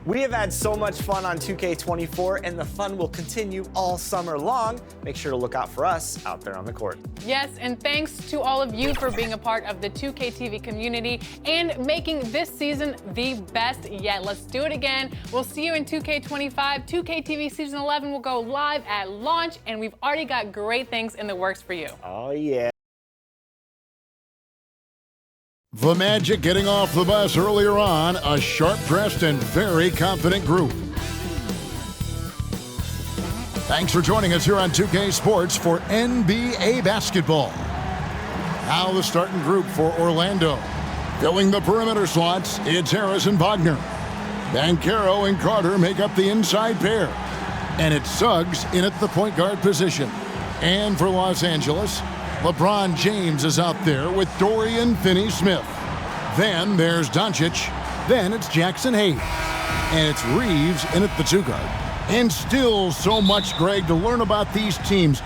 We have had so much fun on 2K24, and the fun will continue all summer long. Make sure to look out for us out there on the court. Yes, and thanks to all of you for being a part of the 2K TV community and making this season the best yet. Let's do it again. We'll see you in 2K25. 2K TV Season 11 will go live at launch, and we've already got great things in the works for you. Oh, yeah. The Magic getting off the bus earlier on, a sharp-dressed and very confident group. Thanks for joining us here on 2K Sports for NBA basketball. Now the starting group for Orlando. Filling the perimeter slots, it's Harris and Wagner. Banchero and Carter make up the inside pair. And it's Suggs in at the point guard position. And for Los Angeles, LeBron James is out there with Dorian Finney-Smith. Then there's Doncic. Then it's Jackson Hayes. And it's Reeves in at the two guard. And still so much, Greg, to learn about these teams.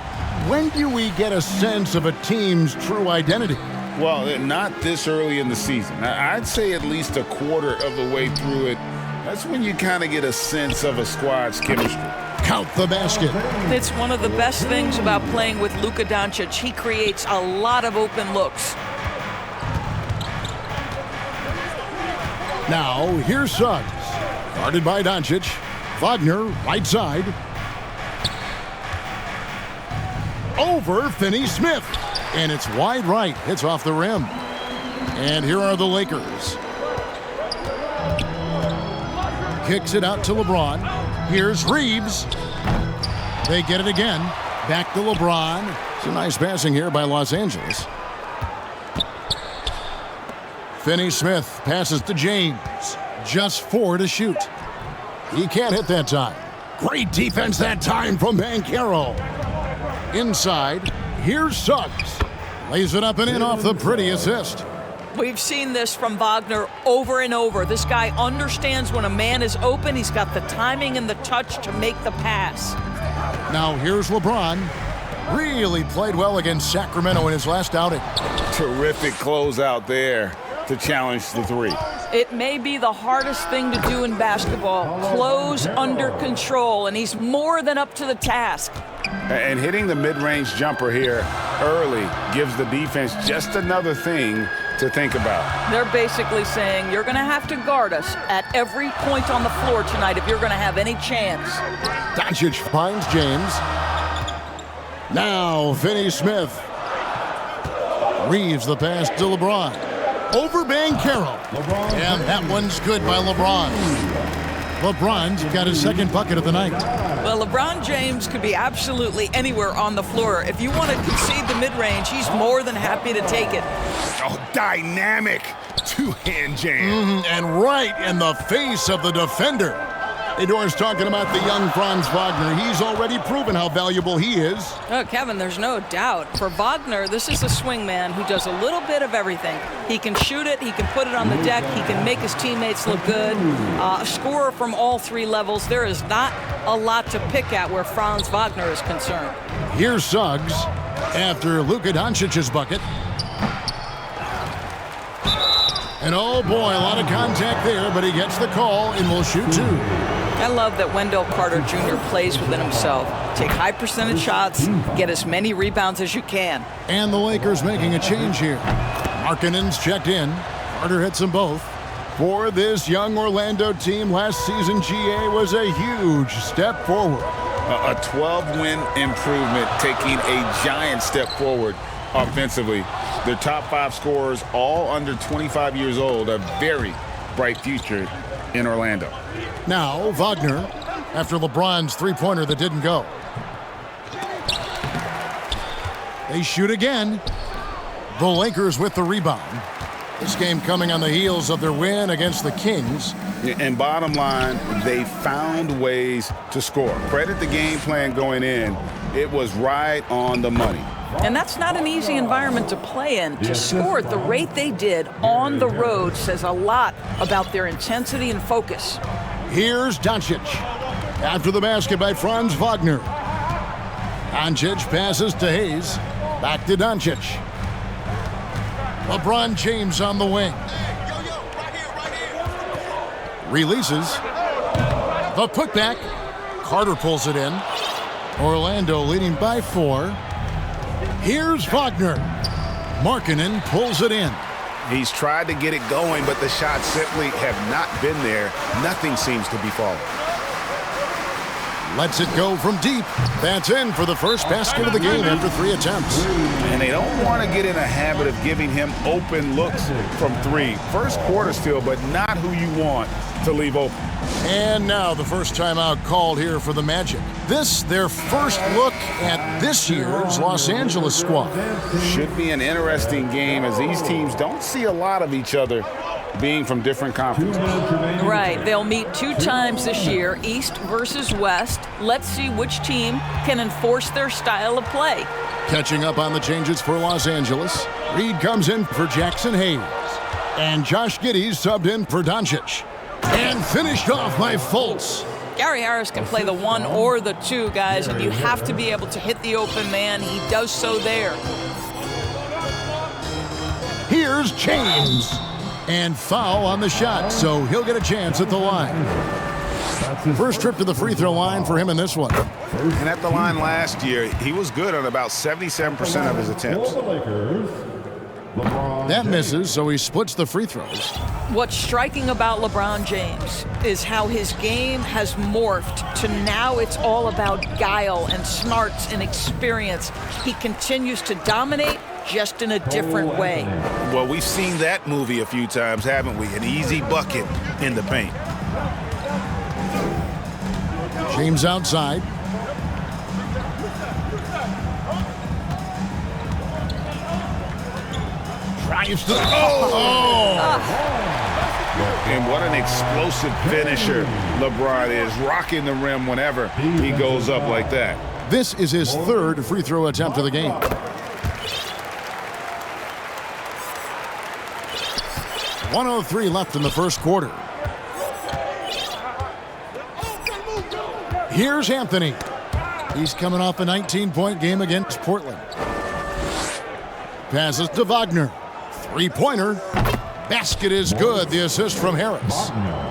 When do we get a sense of a team's true identity? Well, not this early in the season. I'd say at least a quarter of the way through it. That's when you kind of get a sense of a squad's chemistry. Count the basket. It's one of the best things about playing with Luka Doncic. He creates a lot of open looks. Now, here's Suggs. Guarded by Doncic. Wagner, right side. Over Finney-Smith. And it's wide right. Hits off the rim. And here are the Lakers. Kicks it out to LeBron. Here's Reeves. They get it again. Back to LeBron. It's a nice passing here by Los Angeles. Finney-Smith passes to James. Just 4 to shoot. He can't hit that time. Great defense that time from Banchero. Inside, here's Suggs. Lays it up and in off the pretty assist. We've seen this from Wagner over and over. This guy understands when a man is open. He's got the timing and the touch to make the pass. Now here's LeBron. Really played well against Sacramento in his last outing. Terrific closeout there to challenge the three. It may be the hardest thing to do in basketball. Close under control, and he's more than up to the task. And hitting the mid-range jumper here early gives the defense just another thing to think about. They're basically saying you're going to have to guard us at every point on the floor tonight if you're going to have any chance. Doncic finds James. Now Finney-Smith. Reeves the pass to LeBron. Over Banchero. And that one's good by LeBron. LeBron's got his second bucket of the night. Well, LeBron James could be absolutely anywhere on the floor. If you want to concede the mid-range, he's more than happy to take it. Oh, dynamic two-hand jam. And right in the face of the defender. Hey, Doris, talking about the young Franz Wagner. He's already proven how valuable he is. Oh, Kevin, there's no doubt. For Wagner, this is a swing man who does a little bit of everything. He can shoot it, he can put it on the deck, he can make his teammates look good. A scorer from all three levels. There is not a lot to pick at where Franz Wagner is concerned. Here's Suggs after Luka Doncic's bucket. And oh boy, a lot of contact there, but he gets the call and will shoot two. I love that Wendell Carter Jr. plays within himself. Take high percentage shots, get as many rebounds as you can. And the Lakers making a change here. Markkanen's checked in. Carter hits them both. For this young Orlando team, last season GA was a huge step forward. A 12-win improvement, taking a giant step forward offensively. Their top 5 scorers, all under 25 years old, a very bright future in Orlando. Now, Wagner, after LeBron's three-pointer that didn't go. They shoot again. The Lakers with the rebound. This game coming on the heels of their win against the Kings. And bottom line, they found ways to score. Credit the game plan going in. It was right on the money. And that's not an easy environment to play in. To score at the rate they did on the road says a lot about their intensity and focus. Here's Doncic. After the basket by Franz Wagner. Doncic passes to Hayes. Back to Doncic. LeBron James on the wing. Releases. The putback. Carter pulls it in. Orlando leading by 4. Here's Wagner. Markkanen pulls it in. He's tried to get it going, but the shots simply have not been there. Nothing seems to be falling. Lets it go from deep. That's in for the first basket of the game after 3 attempts. And they don't want to get in a habit of giving him open looks from 3. First quarter still, but not who you want to leave open. And now the first timeout called here for the Magic. This, their first look at this year's Los Angeles squad. Should be an interesting game as these teams don't see a lot of each other being from different conferences. Right. They'll meet 2 times this year, East versus West. Let's see which team can enforce their style of play. Catching up on the changes for Los Angeles. Reed comes in for Jackson Hayes. And Josh Giddey subbed in for Doncic. And finished off by Fultz. Gary Harris can play the 1 or the 2, guys, and you have to be able to hit the open man. He does so there. Here's James. And foul on the shot, so he'll get a chance at the line. First trip to the free throw line for him in this one. And at the line last year, he was good on about 77% of his attempts. That misses, so he splits the free throws. What's striking about LeBron James is how his game has morphed to now it's all about guile and smarts and experience. He continues to dominate, just in a different way. Well, we've seen that movie a few times, haven't we? An easy bucket in the paint. James outside. Drives to And what an explosive finisher LeBron is, rocking the rim whenever he goes up like that. This is his 3rd free throw attempt of the game. .103 left in the first quarter. Here's Anthony. He's coming off a 19-point game against Portland. Passes to Wagner. 3-pointer. Basket is good. The assist from Harris.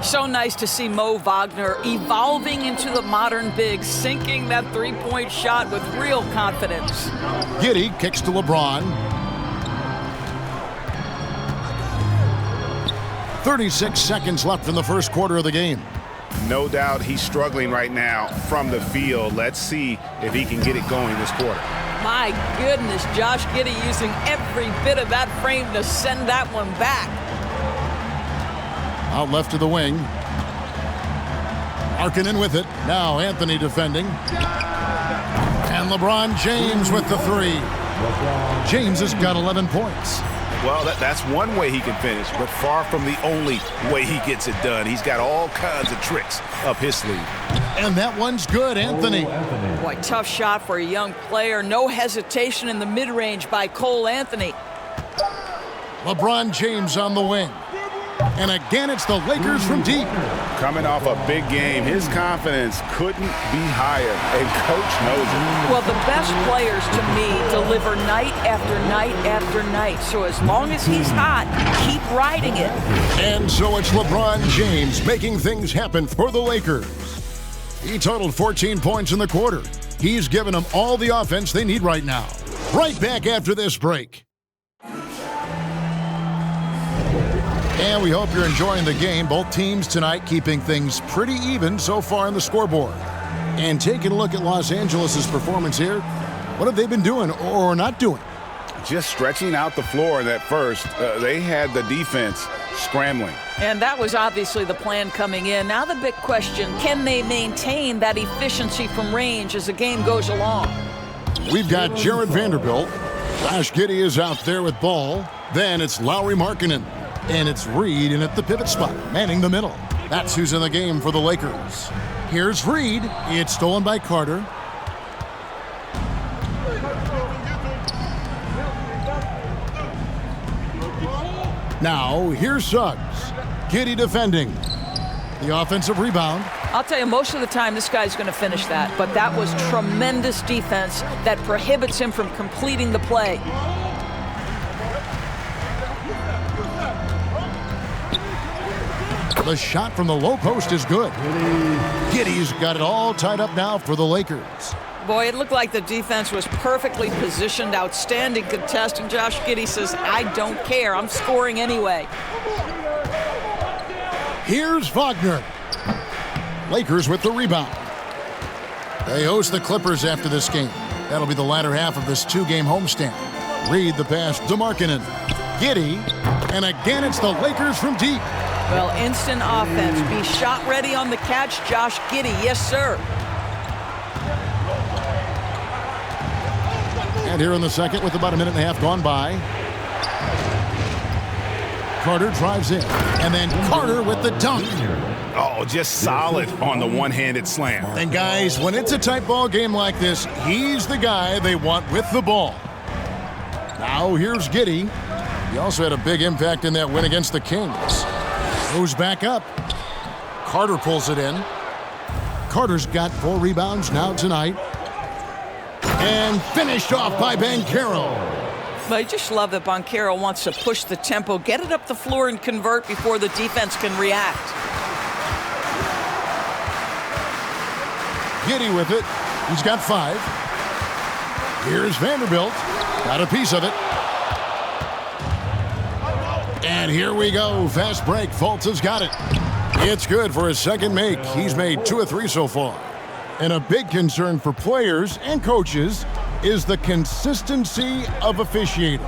So nice to see Mo Wagner evolving into the modern big, sinking that 3-point shot with real confidence. Giddey kicks to LeBron. 36 seconds left in the first quarter of the game. No doubt he's struggling right now from the field. Let's see if he can get it going this quarter. My goodness, Josh Giddey using every bit of that frame to send that one back. Out left to the wing. Markkanen with it. Now Anthony defending. And LeBron James with the 3. James has got 11 points. Well, that's one way he can finish, but far from the only way he gets it done. He's got all kinds of tricks up his sleeve. And that one's good, Anthony. Boy, tough shot for a young player. No hesitation in the mid-range by Cole Anthony. LeBron James on the wing. And again, it's the Lakers from deep. Coming off a big game, his confidence couldn't be higher, and Coach knows it. Well, the best players, to me, deliver night after night after night. So as long as he's hot, keep riding it. And so it's LeBron James making things happen for the Lakers. He totaled 14 points in the quarter. He's given them all the offense they need right now. Right back after this break. And we hope you're enjoying the game. Both teams tonight keeping things pretty even so far on the scoreboard. And taking a look at Los Angeles' performance here, what have they been doing or not doing? Just stretching out the floor in that first. They had the defense scrambling. And that was obviously the plan coming in. Now the big question, can they maintain that efficiency from range as the game goes along? We've got Jared Vanderbilt. Josh Giddey is out there with ball. Then it's Lauri Markkanen. And it's Reed in at the pivot spot, manning the middle. That's who's in the game for the Lakers. Here's Reed. It's stolen by Carter. Now, here's Suggs. Giddey defending. The offensive rebound. I'll tell you, most of the time this guy's going to finish that, but that was tremendous defense that prohibits him from completing the play. The shot from the low post is good. Giddey's got it all tied up now for the Lakers. Boy, it looked like the defense was perfectly positioned. Outstanding contest. And Josh Giddey says, I don't care. I'm scoring anyway. Here's Wagner. Lakers with the rebound. They host the Clippers after this game. That'll be the latter half of this two-game homestand. Reed the pass to Markkanen. Giddey. And again, it's the Lakers from deep. Well, instant offense. Be shot ready on the catch, Josh Giddey. Yes, sir. And here in the second with about a minute and a half gone by. Carter drives in. And then Carter with the dunk. Oh, just solid on the one-handed slam. And guys, when it's a tight ball game like this, he's the guy they want with the ball. Now here's Giddey. He also had a big impact in that win against the Kings. Goes back up. Carter pulls it in. Carter's got 4 rebounds now tonight. And finished off by Banchero. I just love that Banchero wants to push the tempo, get it up the floor and convert before the defense can react. Giddey with it. He's got 5. Here's Vanderbilt. Got a piece of it. And here we go. Fast break. Fultz has got it. It's good for his second make. He's made 2 of 3 so far. And a big concern for players and coaches is the consistency of officiating.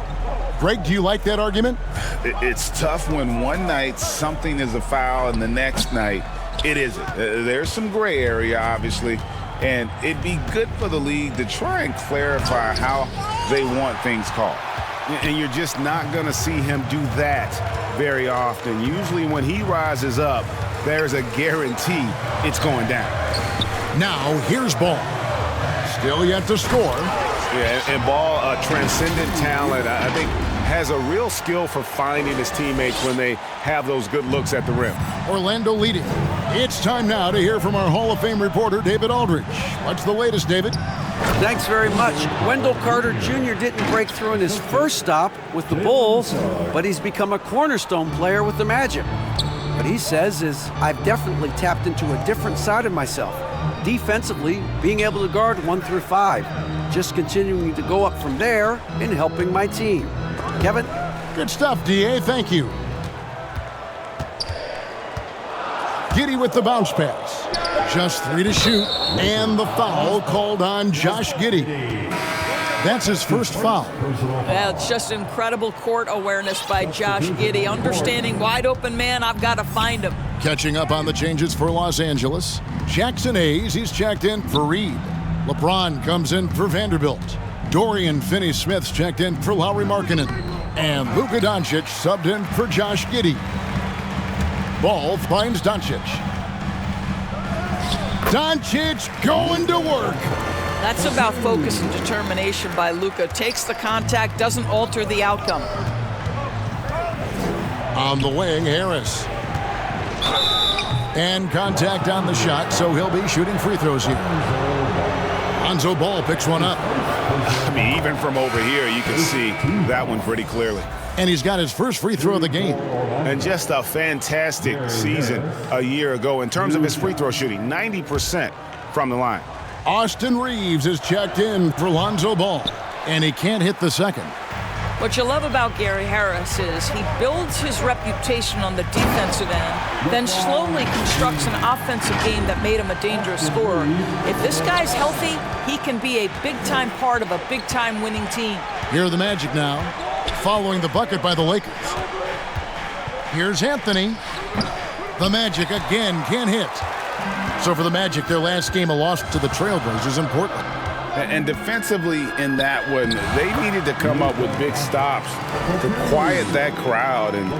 Greg, do you like that argument? It's tough when one night something is a foul and the next night it isn't. There's some gray area, obviously, and it'd be good for the league to try and clarify how they want things called. And you're just not going to see him do that very often. Usually when he rises up, there's a guarantee it's going down. Now, here's Ball. Still yet to score. Yeah, and Ball, a transcendent talent, I think, has a real skill for finding his teammates when they have those good looks at the rim. Orlando leading. It's time now to hear from our Hall of Fame reporter, David Aldridge. What's the latest, David? Thanks very much. Wendell Carter Jr. didn't break through in his first stop with the Bulls, but he's become a cornerstone player with the Magic. What he says is, I've definitely tapped into a different side of myself. Defensively, being able to guard 1 through 5. Just continuing to go up from there and helping my team. Kevin? Good stuff, D.A. Thank you. Giddey with the bounce pass. Just 3 to shoot. And the foul called on Josh Giddey. That's his first foul. Yeah, it's just incredible court awareness by Josh Giddey. Understanding wide open man, I've got to find him. Catching up on the changes for Los Angeles. Jackson Hayes, he's checked in for Reed. LeBron comes in for Vanderbilt. Dorian Finney-Smith's checked in for Lauri Markkanen. And Luka Doncic subbed in for Josh Giddey. Ball finds Doncic. Doncic going to work. That's about focus and determination by Luka. Takes the contact, doesn't alter the outcome. On the wing, Harris. And contact on the shot, so he'll be shooting free throws here. Lonzo Ball picks one up. I mean, even from over here, you can see that one pretty clearly. And he's got his first free throw of the game. And just a fantastic season a year ago in terms of his free throw shooting, 90% from the line. Austin Reeves is checked in for Lonzo Ball, and he can't hit the second. What you love about Gary Harris is he builds his reputation on the defensive end, then slowly constructs an offensive game that made him a dangerous scorer. If this guy's healthy, he can be a big-time part of a big-time winning team. Here are the Magic now, following the bucket by the Lakers. Here's Anthony. The Magic again can't hit. So for the Magic, their last game, a loss to the Trailblazers in Portland. And defensively in that one, they needed to come up with big stops to quiet that crowd, and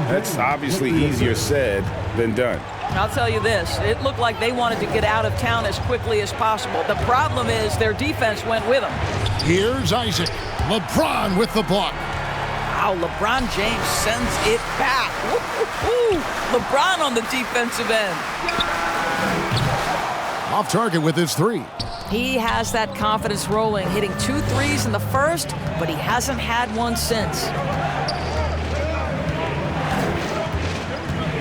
that's obviously easier said than done. I'll tell you this, it looked like they wanted to get out of town as quickly as possible. The problem is their defense went with them. Here's Isaac. LeBron with the block. Wow, LeBron James sends it back. Woo-hoo-hoo. LeBron on the defensive end. Off target with his 3. He has that confidence rolling, hitting 2 threes in the first, but he hasn't had one since.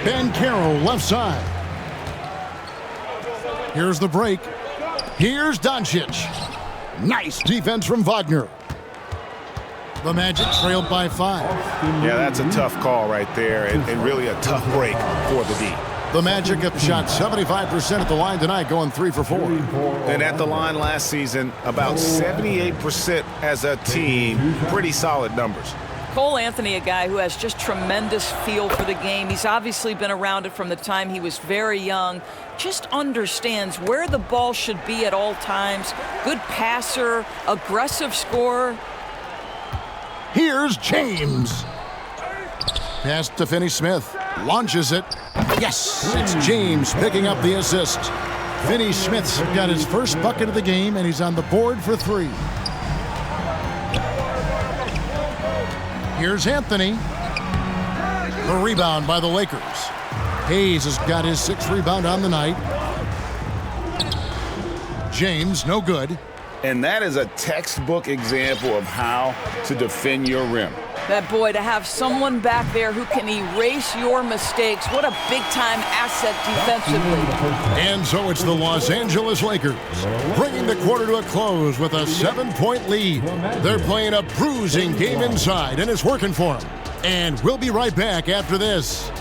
Banchero left side. Here's the break. Here's Doncic. Nice defense from Wagner. The Magic trailed by 5. Yeah, that's a tough call right there, and really a tough break for the D. The Magic have shot 75% at the line tonight, going 3 for 4. And at the line last season, about 78% as a team. Pretty solid numbers. Cole Anthony, a guy who has just tremendous feel for the game. He's obviously been around it from the time he was very young. Just understands where the ball should be at all times. Good passer, aggressive scorer. Here's James. Pass to Finney-Smith. Launches it. Yes, it's James picking up the assist. Finney-Smith's got his first bucket of the game, and he's on the board for 3. Here's Anthony. The rebound by the Lakers. Hayes has got his 6th rebound on the night. James, no good. And that is a textbook example of how to defend your rim. That boy, to have someone back there who can erase your mistakes. What a big-time asset defensively. And so it's the Los Angeles Lakers bringing the quarter to a close with a 7-point lead. They're playing a bruising game inside, and it's working for them. And we'll be right back after this.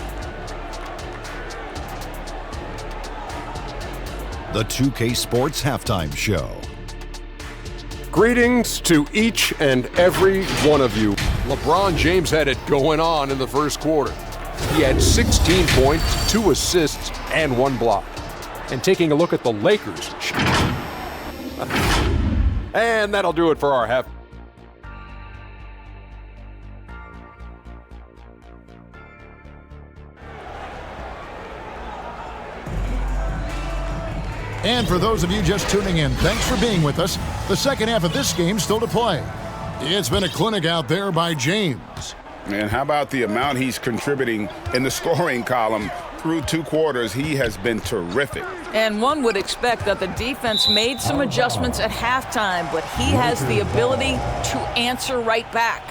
The 2K Sports Halftime Show. Greetings to each and every one of you. LeBron James had it going on in the first quarter. He had 16 points, 2 assists, and 1 block. And taking a look at the Lakers. And that'll do it for our half. And for those of you just tuning in, thanks for being with us. The second half of this game still to play. It's been a clinic out there by James. And how about the amount he's contributing in the scoring column? Through 2 quarters, he has been terrific. And one would expect that the defense made some adjustments at halftime, but he has the ability to answer right back.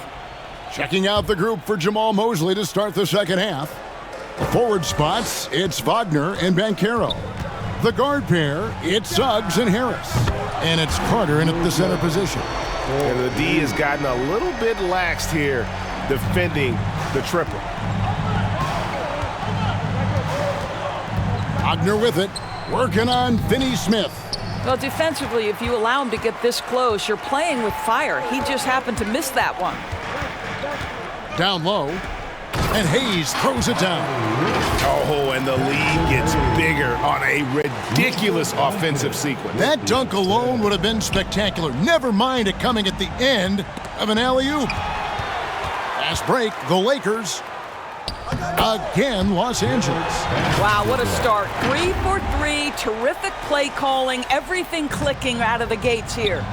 Checking out the group for Jamal Mosley to start the second half. The forward spots, it's Wagner and Banchero. The guard pair, it's Suggs and Harris. And it's Carter in at the center position. And the D has gotten a little bit laxed here defending the triple. Wagner with it, working on Finney-Smith. Well, defensively, if you allow him to get this close, you're playing with fire. He just happened to miss that one. Down low, and Hayes throws it down. Oh, and the lead gets bigger on a ridiculous offensive sequence. That dunk alone would have been spectacular. Never mind it coming at the end of an alley-oop. Last break, the Lakers. Again, Los Angeles. Wow, what a start. 3 for 3, terrific play calling, everything clicking out of the gates here.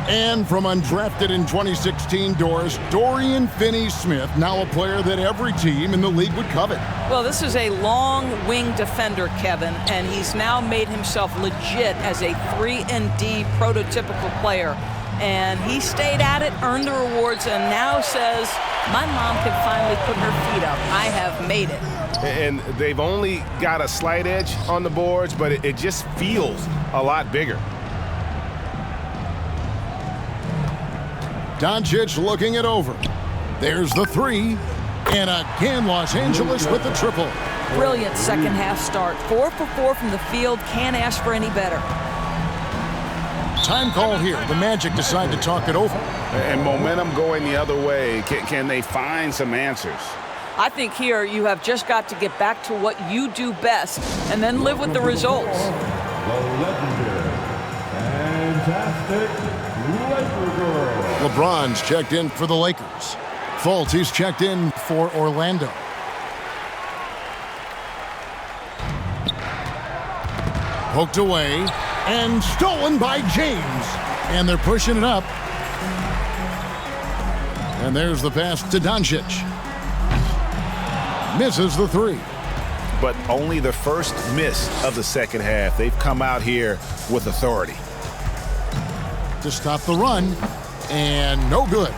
And from undrafted in 2016 Doris, Dorian Finney-Smith, now a player that every team in the league would covet. Well, this is a long wing defender, Kevin, and he's now made himself legit as a 3-and-D prototypical player. And he stayed at it, earned the rewards, and now says, my mom can finally put her feet up. I have made it. And they've only got a slight edge on the boards, but it just feels a lot bigger. Doncic looking it over. There's the 3. And again, Los Angeles with the triple. Brilliant second half start. 4 for 4 from the field. Can't ask for any better. Time call here. The Magic decide to talk it over. And momentum going the other way. Can they find some answers? I think here you have just got to get back to what you do best and then live with the results. The legendary, fantastic Laker girl. LeBron's checked in for the Lakers. Fultz, he's checked in for Orlando. Poked away and stolen by James. And they're pushing it up. And there's the pass to Doncic. Misses the 3. But only the first miss of the second half. They've come out here with authority. To stop the run, and no good.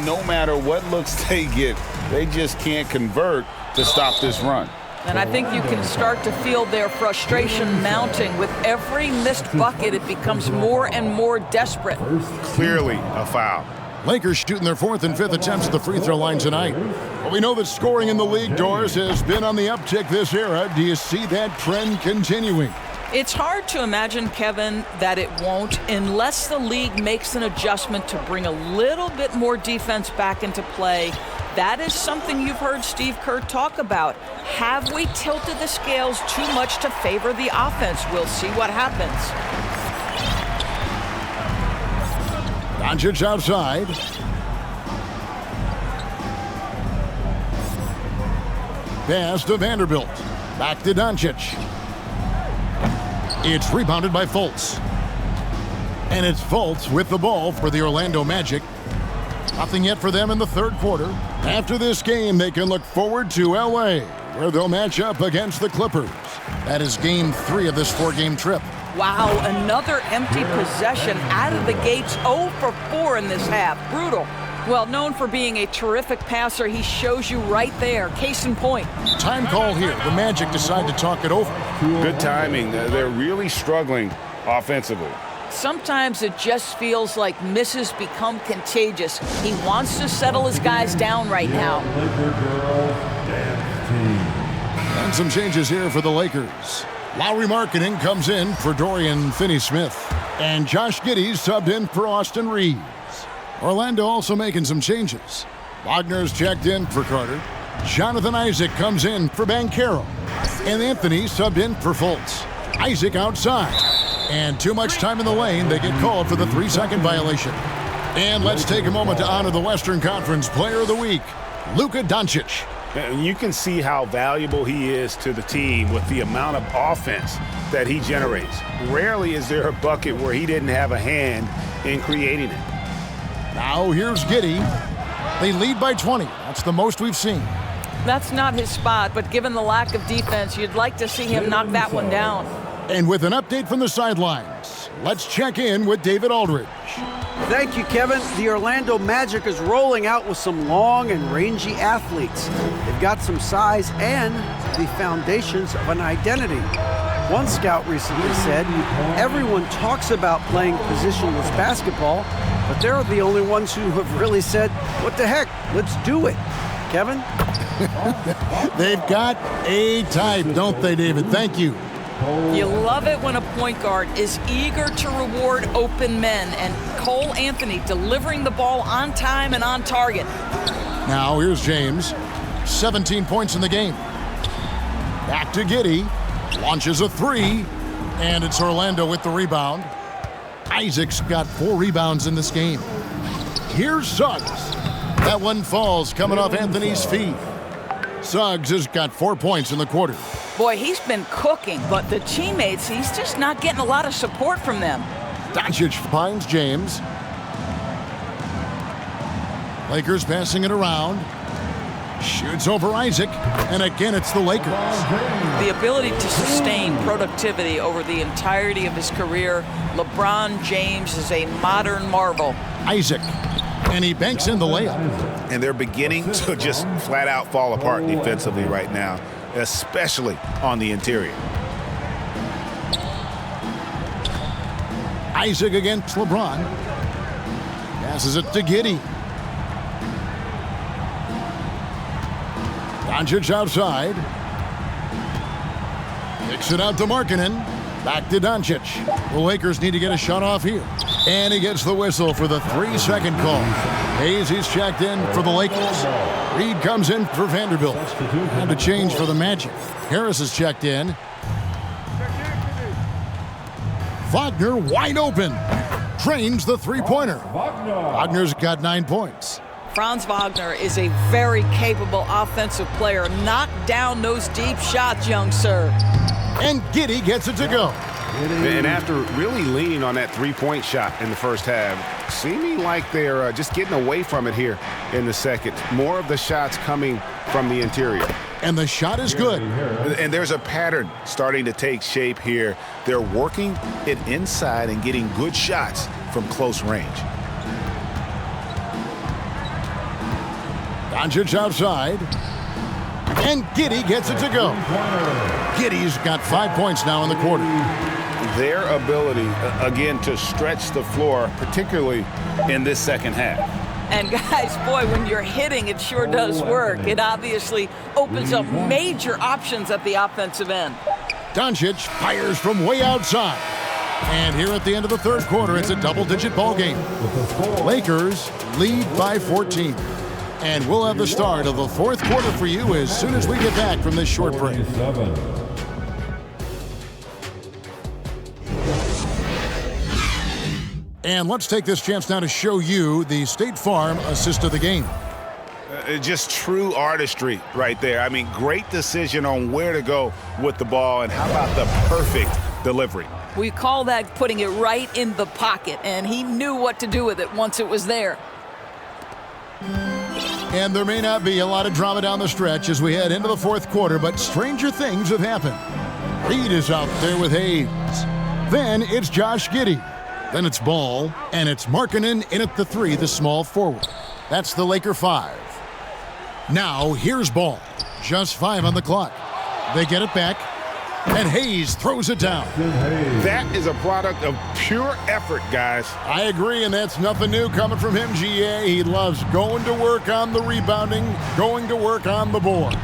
No matter what looks they get, they just can't convert to stop this run. And I think you can start to feel their frustration mounting. With every missed bucket, it becomes more and more desperate. Clearly a foul. Lakers shooting their 4th and 5th attempts at the free throw line tonight. But we know that scoring in the league, Doris, has been on the uptick this era. Do you see that trend continuing? It's hard to imagine, Kevin, that it won't unless the league makes an adjustment to bring a little bit more defense back into play. That is something you've heard Steve Kerr talk about. Have we tilted the scales too much to favor the offense? We'll see what happens. Doncic outside. Pass to Vanderbilt. Back to Doncic. It's rebounded by Fultz. And it's Fultz with the ball for the Orlando Magic. Nothing yet for them in the 3rd quarter. After this game, they can look forward to LA, where they'll match up against the Clippers. That is game 3 of this 4-game trip. Wow, another empty possession out of the gates. 0 for 4 in this half. Brutal. Well, known for being a terrific passer, he shows you right there. Case in point. Time call here. The Magic decide to talk it over. Good timing. They're really struggling offensively. Sometimes it just feels like misses become contagious. He wants to settle his guys down right now. And some changes here for the Lakers. Lauri Markkanen comes in for Dorian Finney-Smith. And Josh Giddey subbed in for Austin Reeves. Orlando also making some changes. Wagner's checked in for Carter. Jonathan Isaac comes in for Banchero. And Anthony subbed in for Fultz. Isaac outside. And too much time in the lane. They get called for the 3-second violation. And let's take a moment to honor the Western Conference Player of the Week, Luka Doncic. And you can see how valuable he is to the team with the amount of offense that he generates. Rarely is there a bucket where he didn't have a hand in creating it. Now here's Giddey. They lead by 20. That's the most we've seen. That's not his spot, but given the lack of defense, you'd like to see him knock that one down. And with an update from the sidelines, let's check in with David Aldridge. Thank you, Kevin. The Orlando Magic is rolling out with some long and rangy athletes. They've got some size and the foundations of an identity. One scout recently said, everyone talks about playing positionless basketball, but they're the only ones who have really said, what the heck, let's do it. Kevin? They've got a type, don't they, David? Thank you. You love it when a point guard is eager to reward open men, and Cole Anthony delivering the ball on time and on target. Now here's James. 17 points in the game. Back to Giddey. Launches a 3. And it's Orlando with the rebound. Isaac's got 4 rebounds in this game. Here's Suggs. That one falls coming off Anthony's feet. Suggs has got 4 points in the quarter. Boy, he's been cooking, but the teammates, he's just not getting a lot of support from them. Doncic finds James. Lakers passing it around. Shoots over Isaac, and again it's the Lakers. The ability to sustain productivity over the entirety of his career, LeBron James is a modern marvel. Isaac, and he banks in the layup. And they're beginning to just flat out fall apart defensively right now, especially on the interior. Isaac against LeBron. Passes it to Giddey. Doncic outside. Kicks it out to Markkanen. Back to Doncic. The Lakers need to get a shot off here. And he gets the whistle for the 3-second call. He's checked in for the Lakers. Reed comes in for Vanderbilt. And a change for the Magic. Harris is checked in. Wagner wide open. Trains the three-pointer. Wagner's got 9 points. Franz Wagner is a very capable offensive player. Knock down those deep shots, young sir. And Giddey gets it to go. And after really leaning on that three-point shot in the first half, seeming like they're just getting away from it here in the second. More of the shots coming from the interior. And the shot is good. And there's a pattern starting to take shape here. They're working it inside and getting good shots from close range. Doncic outside. And Giddey gets it to go. Giddey's got 5 points now in the quarter. Their ability, again, to stretch the floor, particularly in this second half. And guys, boy, when you're hitting, it sure does work. It obviously opens up major options at the offensive end. Doncic fires from way outside. And here at the end of the third quarter, it's a double-digit ball game. Lakers lead by 14. And we'll have the start of the fourth quarter for you as soon as we get back from this short break. And let's take this chance now to show you the State Farm assist of the game. Just true artistry right there. I mean, great decision on where to go with the ball, and how about the perfect delivery? We call that putting it right in the pocket, and he knew what to do with it once it was there. And there may not be a lot of drama down the stretch as we head into the fourth quarter, but stranger things have happened. Reed is out there with Hayes. Then it's Josh Giddey. Then it's Ball, and it's Markkanen in at the 3, the small forward. That's the Laker 5. Now here's Ball. Just 5 on the clock. They get it back, and Hayes throws it down. That is a product of pure effort, guys. I agree, and that's nothing new coming from him, GA. He loves going to work on the rebounding, going to work on the board.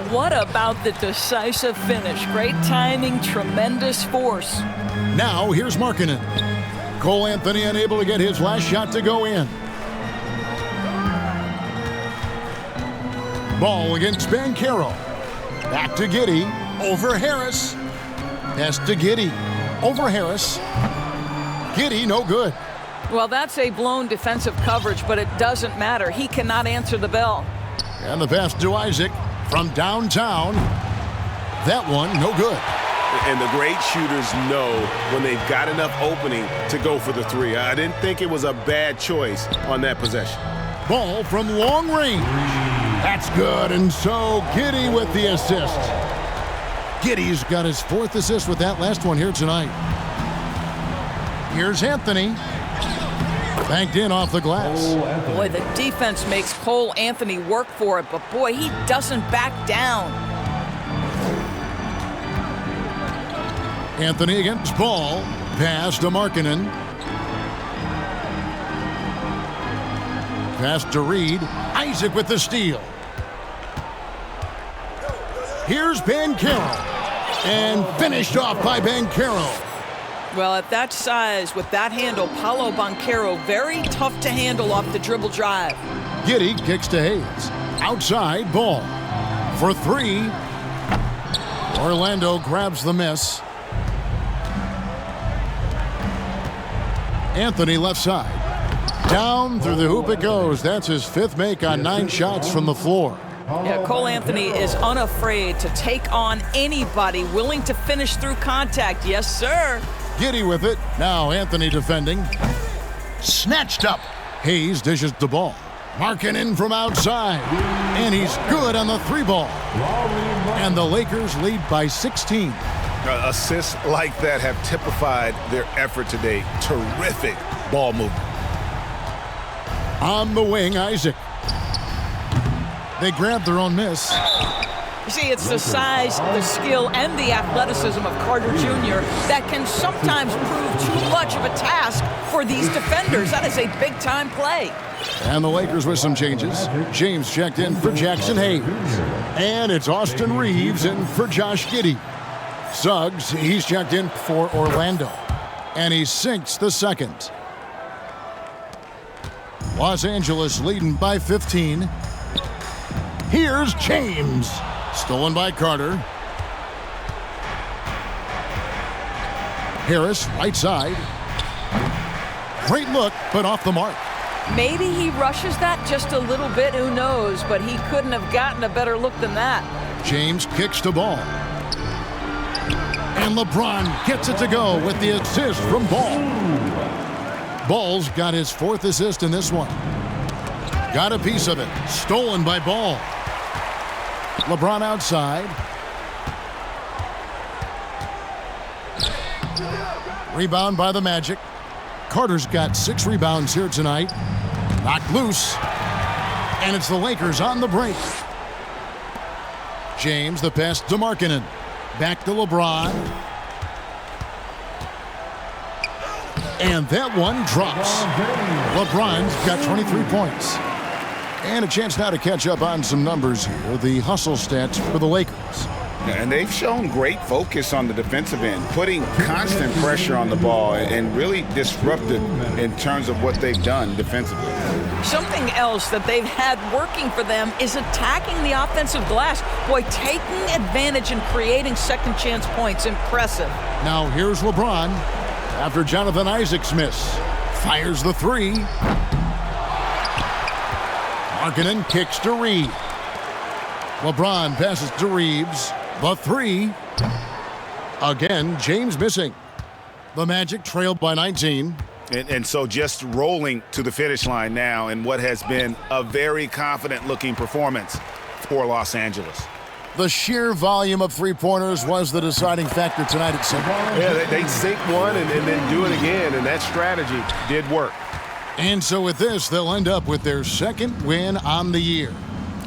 What about the decisive finish? Great timing, tremendous force. Now here's Markkanen. Cole Anthony unable to get his last shot to go in. Ball against Banchero. Back to Giddey. Over Harris. Pass to Giddey. Over Harris. Giddey, no good. Well, that's a blown defensive coverage, but it doesn't matter. He cannot answer the bell. And the pass to Isaac from downtown. That one, no good. And the great shooters know when they've got enough opening to go for the 3. I didn't think it was a bad choice on that possession. Ball from long range. That's good, and so Giddey with the assist. Giddey's got his 4th assist with that last one here tonight. Here's Anthony. Banked in off the glass. Boy, the defense makes Cole Anthony work for it, but boy, he doesn't back down. Anthony against Ball. Pass to Markkanen. Pass to Reed. Isaac with the steal. Here's Banchero. And finished off by Banchero. Well, at that size, with that handle, Paolo Banchero, very tough to handle off the dribble drive. Giddey kicks to Hayes. Outside, Ball. For 3. Orlando grabs the miss. Anthony left side. Down through the hoop it goes. That's his 5th make on 9 shots from the floor. Yeah, Cole Anthony is unafraid to take on anybody willing to finish through contact. Yes, sir. Giddey with it. Now Anthony defending. Snatched up. Hayes dishes the ball. Markkanen from outside. And he's good on the 3 ball. And the Lakers lead by 16. Assists like that have typified their effort today. Terrific ball movement. On the wing, Isaac. They grab their own miss. You see, it's the size, the skill, and the athleticism of Carter Jr. that can sometimes prove too much of a task for these defenders. That is a big-time play. And the Lakers with some changes. James checked in for Jackson Hayes. And it's Austin Reeves in for Josh Giddey. Suggs, he's checked in for Orlando. And he sinks the second. Los Angeles leading by 15. Here's James. Stolen by Carter. Harris, right side. Great look, but off the mark. Maybe he rushes that just a little bit, who knows, but he couldn't have gotten a better look than that. James kicks the ball. And LeBron gets it to go with the assist from Ball. Ball's got his 4th assist in this one. Got a piece of it. Stolen by Ball. LeBron outside. Rebound by the Magic. Carter's got 6 rebounds here tonight. Knocked loose. And it's the Lakers on the break. James, the pass to Markkanen. Back to LeBron. And that one drops. LeBron's got 23 points. And a chance now to catch up on some numbers here. The hustle stats for the Lakers. And they've shown great focus on the defensive end, putting constant pressure on the ball and really disruptive in terms of what they've done defensively. Something else that they've had working for them is attacking the offensive glass. Boy, taking advantage and creating second chance points. Impressive. Now here's LeBron after Jonathan Isaac's miss. Fires the three. Markkanen kicks to Reed. LeBron passes to Reeves. The three. Again, James missing. The Magic trailed by 19. And so just rolling to the finish line now in what has been a very confident-looking performance for Los Angeles. The sheer volume of three-pointers was the deciding factor tonight at Simple. Yeah, they sink one and then do it again, and that strategy did work. And so with this, they'll end up with their second win on the year.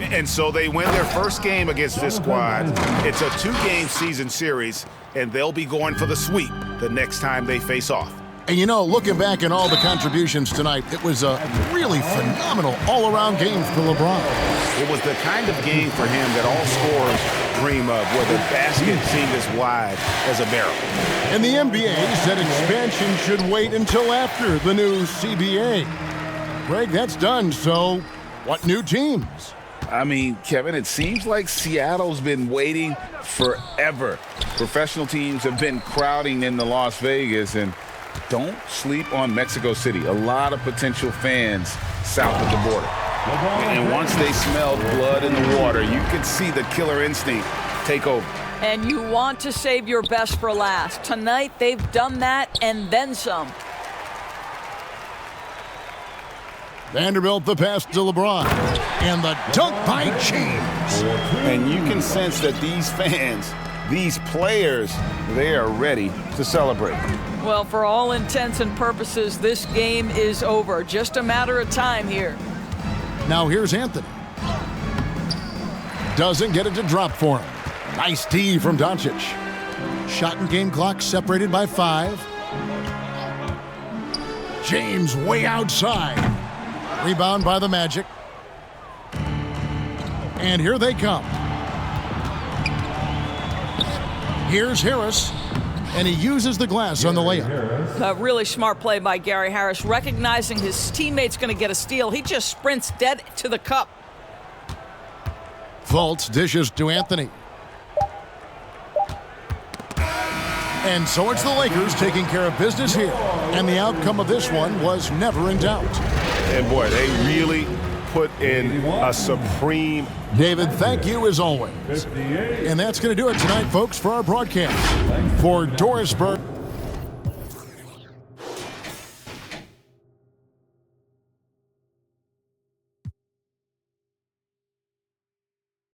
And so they win their first game against this squad. It's a 2-game season series, and they'll be going for the sweep the next time they face off. And you know, looking back at all the contributions tonight, it was a really phenomenal all-around game for LeBron. It was the kind of game for him that all scorers dream of, where the basket seemed as wide as a barrel. And the NBA said expansion should wait until after the new CBA. Greg, that's done, so what new teams? I mean, Kevin, it seems like Seattle's been waiting forever. Professional teams have been crowding into Las Vegas, and don't sleep on Mexico City. A lot of potential fans south of the border. And once they smelled blood in the water, you could see the killer instinct take over. And you want to save your best for last. Tonight, they've done that and then some. Vanderbilt the pass to LeBron. And the dunk by James. And you can sense that these fans, these players, they are ready to celebrate. Well, for all intents and purposes, this game is over. Just a matter of time here. Now here's Anthony. Doesn't get it to drop for him. Nice D from Doncic. Shot and game clock separated by 5. James way outside. Rebound by the Magic. And here they come. Here's Harris. And he uses the glass on the layup. A really smart play by Gary Harris, recognizing his teammate's going to get a steal. He just sprints dead to the cup. Fultz dishes to Anthony. And so it's the Lakers taking care of business here. And the outcome of this one was never in doubt. And boy, they really put in a supreme. David, thank you as always. And that's going to do it tonight, folks, for our broadcast. For Doris Burke.